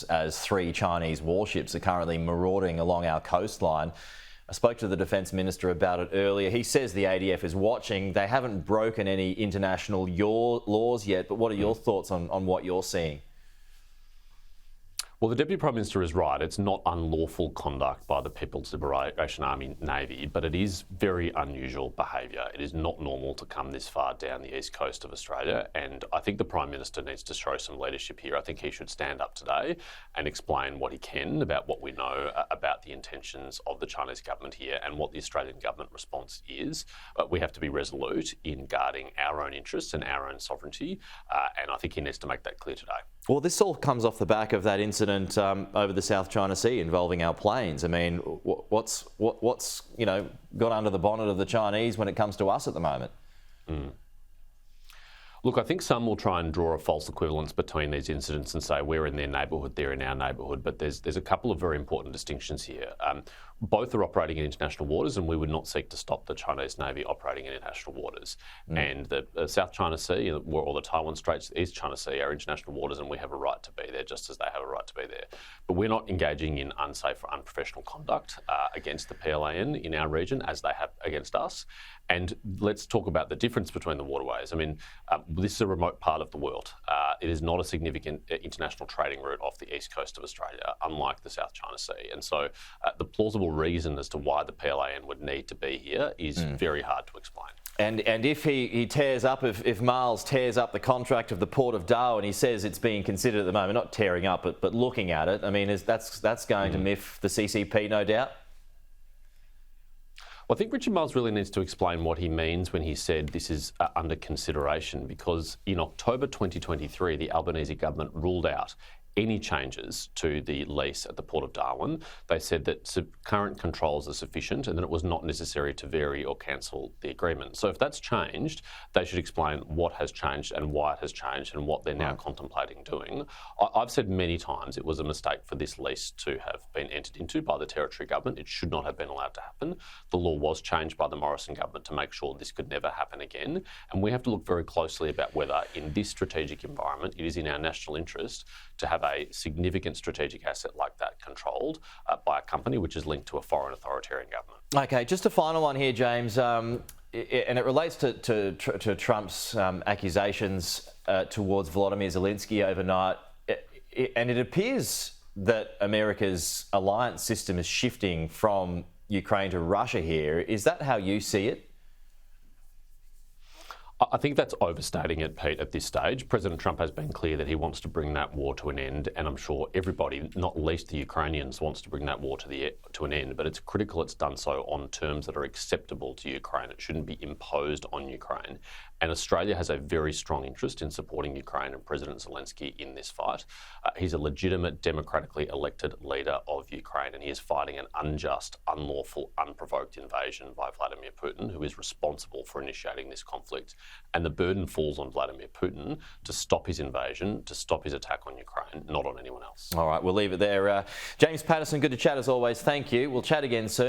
as 3 Chinese warships are currently marauding along our coastline. I spoke to the Defence Minister about it earlier. He says the ADF is watching. They haven't broken any international laws yet, but what are your thoughts on what you're seeing? Well, the Deputy Prime Minister is right. It's not unlawful conduct by the People's Liberation Army Navy, but it is very unusual behaviour. It is not normal to come this far down the east coast of Australia, and I think the Prime Minister needs to show some leadership here. I think he should stand up today and explain what he can about what we know about the intentions of the Chinese government here and what the Australian government response is. But we have to be resolute in guarding our own interests and our own sovereignty, and I think he needs to make that clear today. Well, this all comes off the back of that incident over the South China Sea involving our planes. I mean, what's got under the bonnet of the Chinese when it comes to us at the moment? Look, I think some will try and draw a false equivalence between these incidents and say we're in their neighbourhood, they're in our neighbourhood, but there's a couple of very important distinctions here. Both are operating in international waters, and we would not seek to stop the Chinese Navy operating in international waters. And the South China Sea or the Taiwan Straits, the East China Sea are international waters, and we have a right to be there just as they have a right to be there. But we're not engaging in unsafe or unprofessional conduct against the PLAN in our region as they have against us. And let's talk about the difference between the waterways. I mean, this is a remote part of the world. It is not a significant international trading route off the east coast of Australia, unlike the South China Sea. And so the plausible reason as to why the PLAN would need to be here is very hard to explain. And if he tears up, if Miles tears up the contract of the Port of Darwin, he says it's being considered at the moment, not tearing up, but looking at it. I mean, that's going to miff the CCP, no doubt? Well, I think Richard Miles really needs to explain what he means when he said this is under consideration, because in October 2023, the Albanese government ruled out any changes to the lease at the Port of Darwin. They said that current controls are sufficient and that it was not necessary to vary or cancel the agreement. So if that's changed, they should explain what has changed and why it has changed and what they're now contemplating doing. I've said many times it was a mistake for this lease to have been entered into by the Territory government. It should not have been allowed to happen. The law was changed by the Morrison government to make sure this could never happen again. And we have to look very closely about whether in this strategic environment it is in our national interest to have a significant strategic asset like that controlled by a company which is linked to a foreign authoritarian government. Okay, just a final one here, James, and it relates to Trump's accusations towards Volodymyr Zelensky overnight. And it appears that America's alliance system is shifting from Ukraine to Russia here. Is that how you see it? I think that's overstating it, Pete, at this stage. President Trump has been clear that he wants to bring that war to an end, and I'm sure everybody, not least the Ukrainians, wants to bring that war to an end, but it's critical it's done so on terms that are acceptable to Ukraine. It shouldn't be imposed on Ukraine. And Australia has a very strong interest in supporting Ukraine and President Zelensky in this fight. He's a legitimate, democratically elected leader of Ukraine, and he is fighting an unjust, unlawful, unprovoked invasion by Vladimir Putin, who is responsible for initiating this conflict. And the burden falls on Vladimir Putin to stop his invasion, to stop his attack on Ukraine, not on anyone else. All right, we'll leave it there. James Paterson, good to chat as always. Thank you. We'll chat again soon.